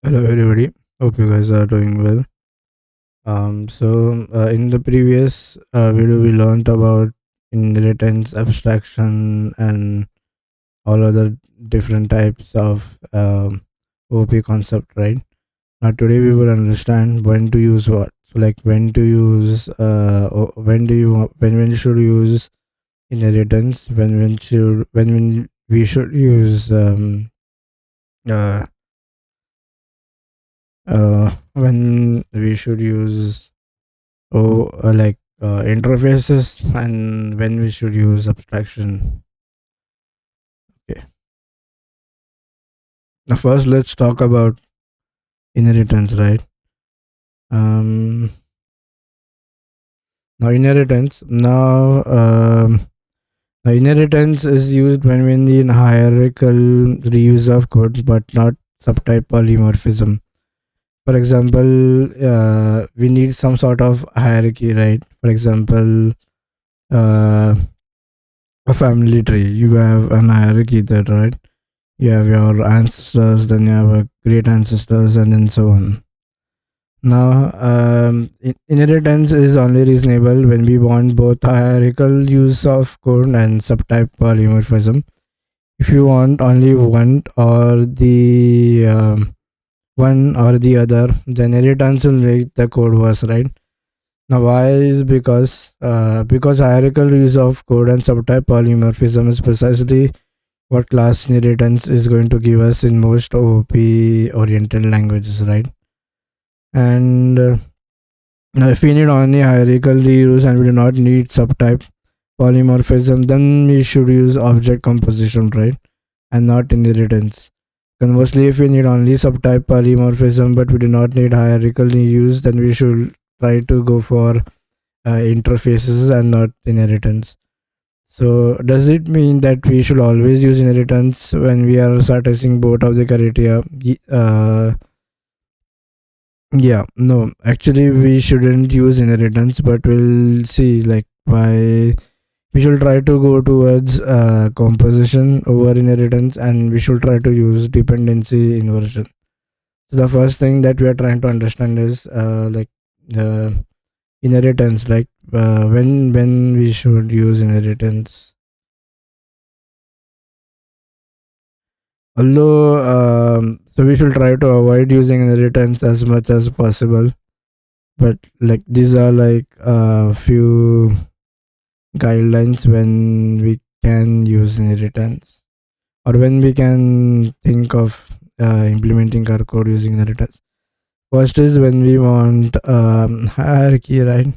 Hello, everybody. Hope you guys are doing well. In the previous video, we learned about inheritance, abstraction, and all other different types of OP concept, right? Now, today we will understand when to use what. So, like when to use, when do you when you should use inheritance, when we should use uh, when we should use interfaces and when we should use abstraction. Okay, now first let's talk about inheritance, right? um now inheritance now now inheritance is used when we need hierarchical reuse of code but not subtype polymorphism. For example, we need some sort of hierarchy, right? For example, uh, a family tree, you have an hierarchy there, right? You have your ancestors, then you have a great ancestors, and then so on. Now, inheritance is only reasonable when we want both hierarchical use of code and subtype polymorphism. If you want only one or the other, then inheritance will make the code worse, right? Now, why is because hierarchical use of code and subtype polymorphism is precisely what class inheritance is going to give us in most OP oriented languages, right? And now if we need only hierarchical reuse and we do not need subtype polymorphism, then we should use object composition, right? And not inheritance. Conversely, if we need only subtype polymorphism but we do not need hierarchical reuse, then we should try to go for interfaces and not inheritance. So, does it mean that we should always use inheritance when we are satisfying both of the criteria? Yeah, no, actually, we shouldn't use inheritance, but we'll see like why we should try to go towards composition over inheritance, and we should try to use dependency inversion. So, the first thing that we are trying to understand is uh, inheritance, like when we should use inheritance. Although, so we should try to avoid using inheritance as much as possible. But like these are like a few guidelines when we can use inheritance or when we can think of implementing our code using inheritance. First is when we want hierarchy, right?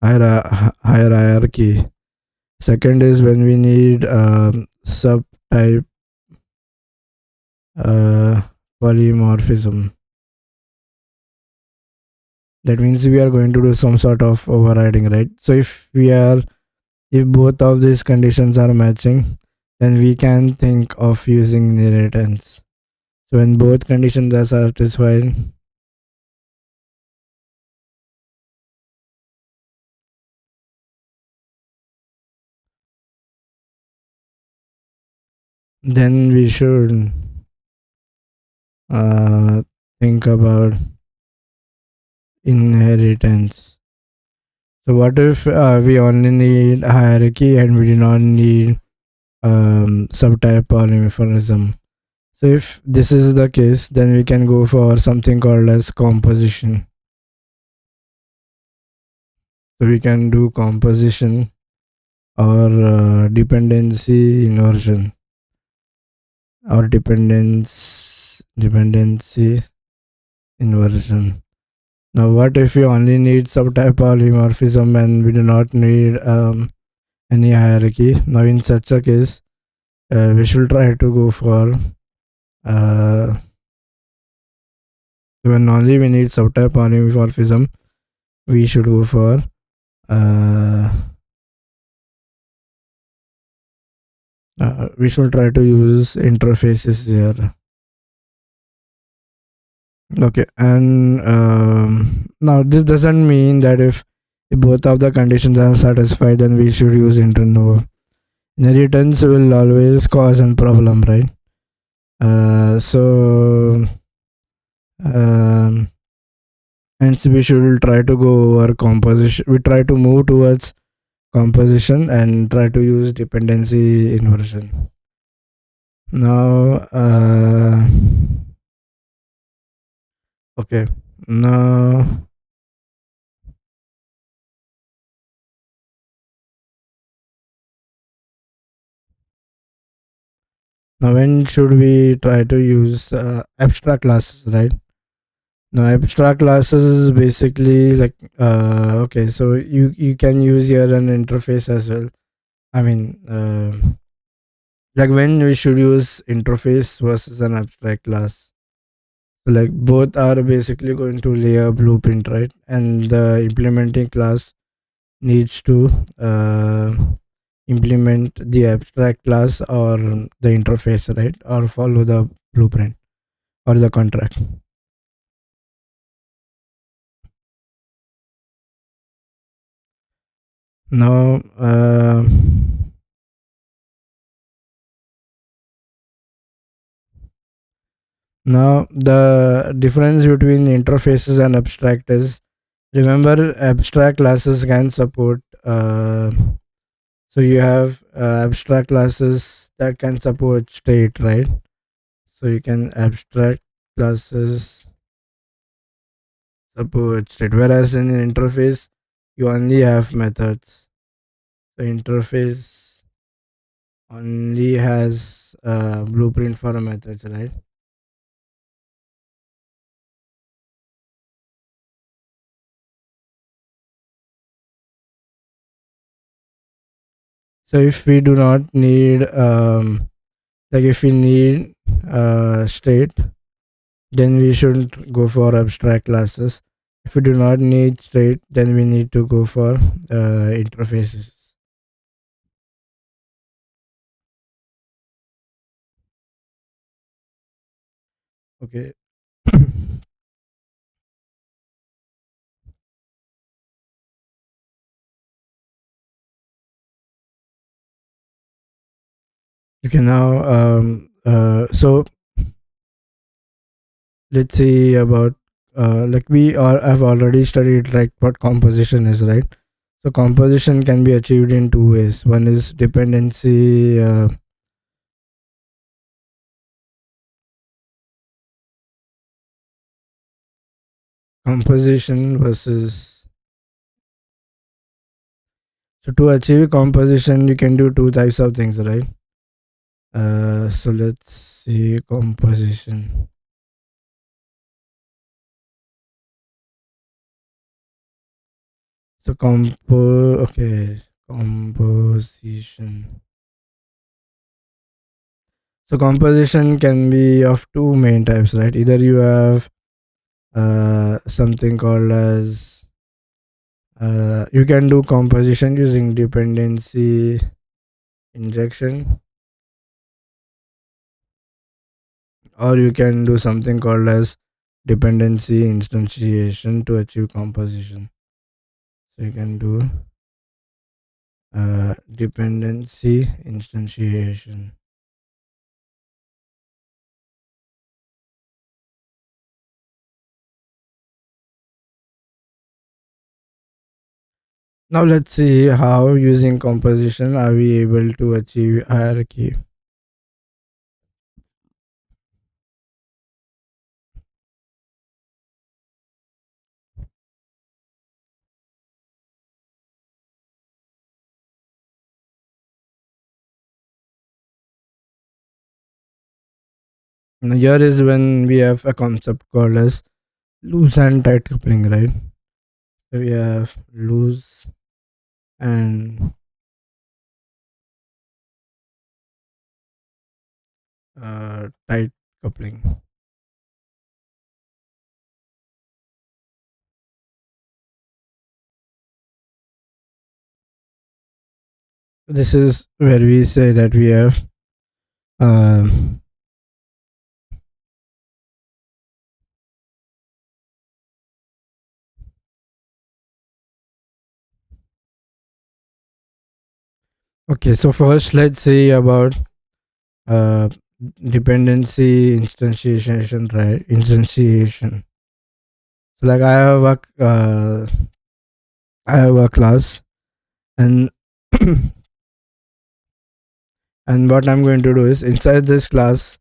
Hierarchy. Second is when we need subtype polymorphism. That means we are going to do some sort of overriding, right? So if both of these conditions are matching, then we can think of using inheritance. So when both conditions are satisfied, then we should uh, think about inheritance. So what if we only need hierarchy and we do not need subtype polymorphism? So if this is the case, then we can go for something called as composition. So we can do composition or dependency inversion or dependency inversion. Now, what if we only need subtype polymorphism and we do not need any hierarchy? Now, in such a case, we should try to go for when only we need subtype polymorphism, we should go for we should try to use interfaces here. Okay, and now this doesn't mean that if both of the conditions are satisfied, then we should use internal. Inheritance will always cause a problem, right? So um, hence we should try to go over composition. We try to move towards composition and try to use dependency inversion. Now, okay. Now, now when should we try to use abstract classes, right? Now, abstract classes is basically like okay. So you can use here an interface as well. I mean, like when we should use interface versus an abstract class. So like both are basically going to lay a blueprint, right? And the implementing class needs to implement the abstract class or the interface, right? Or follow the blueprint or the contract. Now, now the difference between interfaces and abstract is, remember, abstract classes can support. So you have abstract classes that can support state, right? So you can abstract classes support state, whereas in an interface you only have methods. The interface only has a blueprint for a methods, right? So if we do not need like if we need state, then we shouldn't go for abstract classes. If we do not need state, then we need to go for interfaces. Okay. Okay, now so let's see about like we are have already studied like what composition is, right? So composition can be achieved in two ways. One is dependency composition versus, so to achieve composition you can do two types of things, right? So let's see composition. So okay, composition. So composition can be of two main types, right? Either you have something called as you can do composition using dependency injection, or you can do something called as dependency instantiation to achieve composition. So you can do dependency instantiation. Now let's see how using composition are we able to achieve hierarchy. Now here is when we have a concept called as loose and tight coupling, right? So we have loose and tight coupling. This is where we say that we have um, okay. So first, let's see about dependency instantiation, right? Instantiation. So like I have a class, and and what I'm going to do is inside this class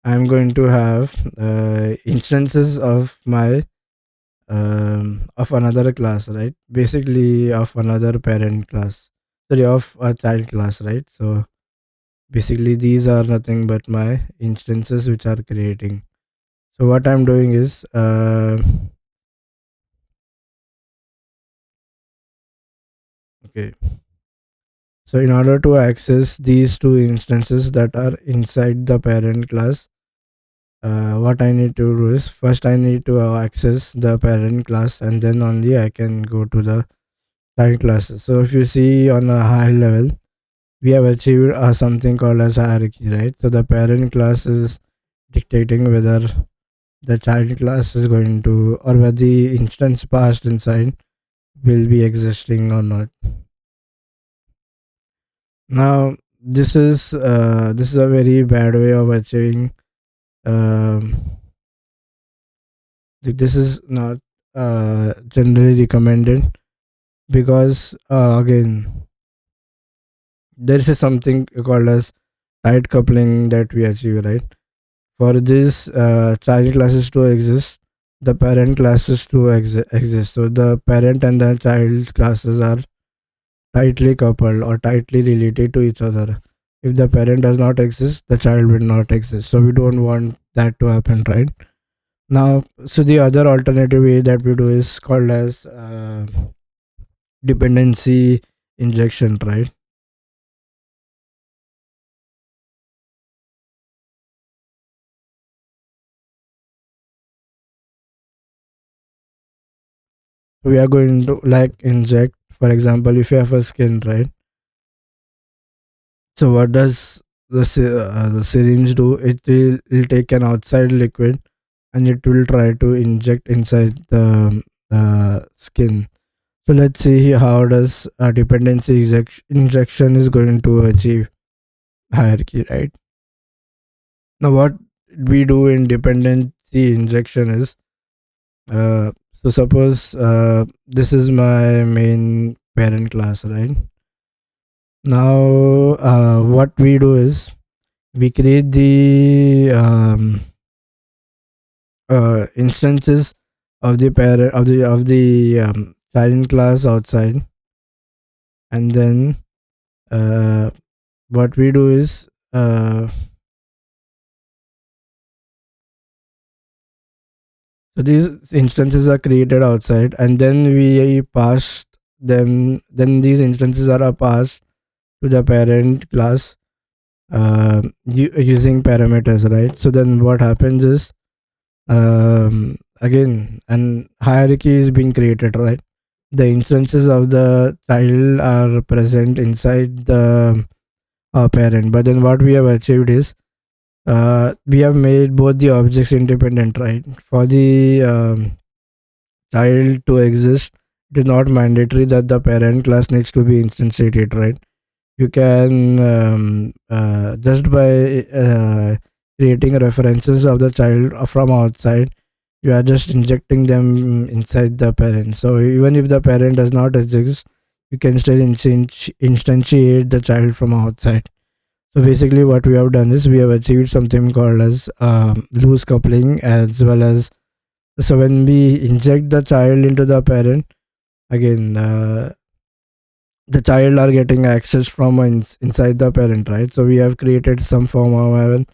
I'm going to have instances of my of another class, right? Basically of another parent class, sorry, of a child class, right? So basically these are nothing but my instances which are creating. So what I'm doing is okay, so in order to access these two instances that are inside the parent class, what I need to do is first I need to access the parent class, and then only I can go to the child classes. So if you see on a high level, we have achieved something called as hierarchy, right? So the parent class is dictating whether the child class is going to, or whether the instance passed inside will be existing or not. Now this is a very bad way of achieving. Um, this is not generally recommended, because again there is something called as tight coupling that we achieve, right? For this child classes to exist, the parent classes to exist. So the parent and the child classes are tightly coupled or tightly related to each other. If the parent does not exist, the child will not exist. So we don't want that to happen, right? Now, so the other alternative way that we do is called as dependency injection, right? We are going to like inject, for example, if you have a skin, right? So what does the syringe do? Will take an outside liquid, and it will try to inject inside the skin. So let's see how does a dependency injection is going to achieve hierarchy, right? Now what we do in dependency injection is, so suppose this is my main parent class, right? Now what we do is we create the instances of the parent of the child class outside, and then uh, what we do is so these instances are created outside, and then we pass them. Then these instances are passed to the parent class using parameters, right? So then what happens is, again an hierarchy is being created, right? The instances of the child are present inside the parent, but then what we have achieved is we have made both the objects independent, right? For the child to exist, it is not mandatory that the parent class needs to be instantiated, right? You can just by creating references of the child from outside, you are just injecting them inside the parent. So even if the parent does not exist, you can still instantiate the child from outside. So basically what we have done is we have achieved something called as loose coupling, as well as, so when we inject the child into the parent, again the child are getting access from inside the parent, right? So we have created some form of an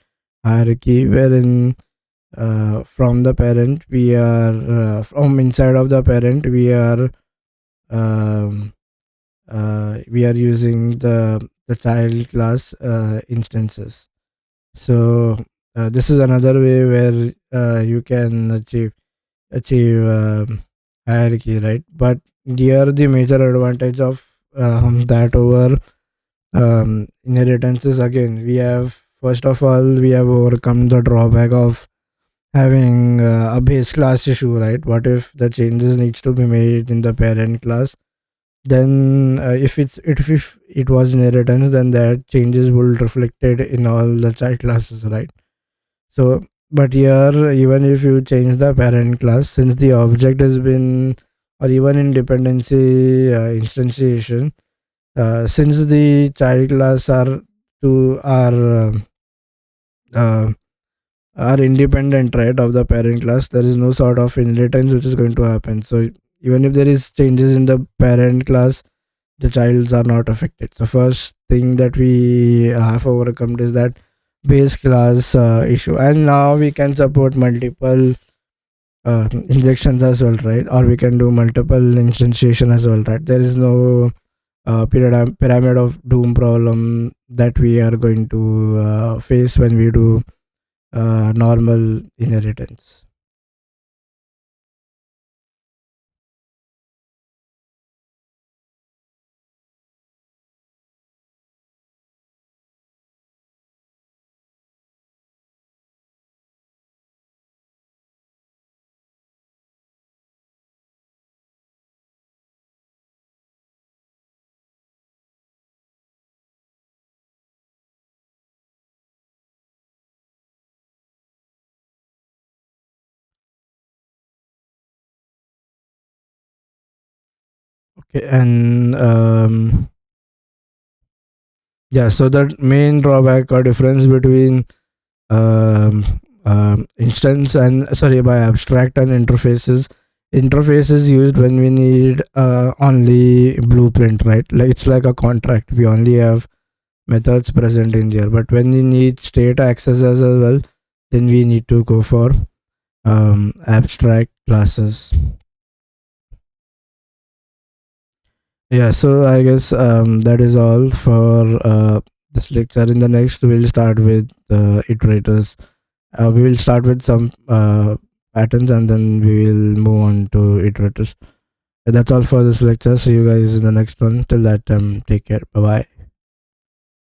hierarchy wherein from the parent we are from inside of the parent um, we are using the child class instances. So this is another way where you can achieve hierarchy, right? But here the major advantage of that over inheritance is, again, we have, first of all, we have overcome the drawback of having a base class issue, right? What if the changes needs to be made in the parent class, then if it was inheritance, then that changes will reflected in all the child classes, right? So but here, even if you change the parent class, since the object has been, or even in dependency instantiation, since the child class to uh, are independent, right, of the parent class, there is no sort of inheritance which is going to happen. So even if there is changes in the parent class, the childs are not affected. So first thing that we have overcome is that base class issue, and now we can support multiple injections as well, right? Or we can do multiple instantiation as well, right? There is no pyramid of doom problem that we are going to face when we do normal inheritance. Okay, and yeah, so the main drawback or difference between instance and, sorry, by abstract and interfaces. Interface is used when we need only blueprint, right? Like it's like a contract. We only have methods present in there. But when we need state access as well, then we need to go for abstract classes. Yeah, so I guess that is all for this lecture. In the next, we'll start with iterators. We will start with some patterns, and then we will move on to iterators. That's all for this lecture. See you guys in the next one. Till that time, take care. Bye bye.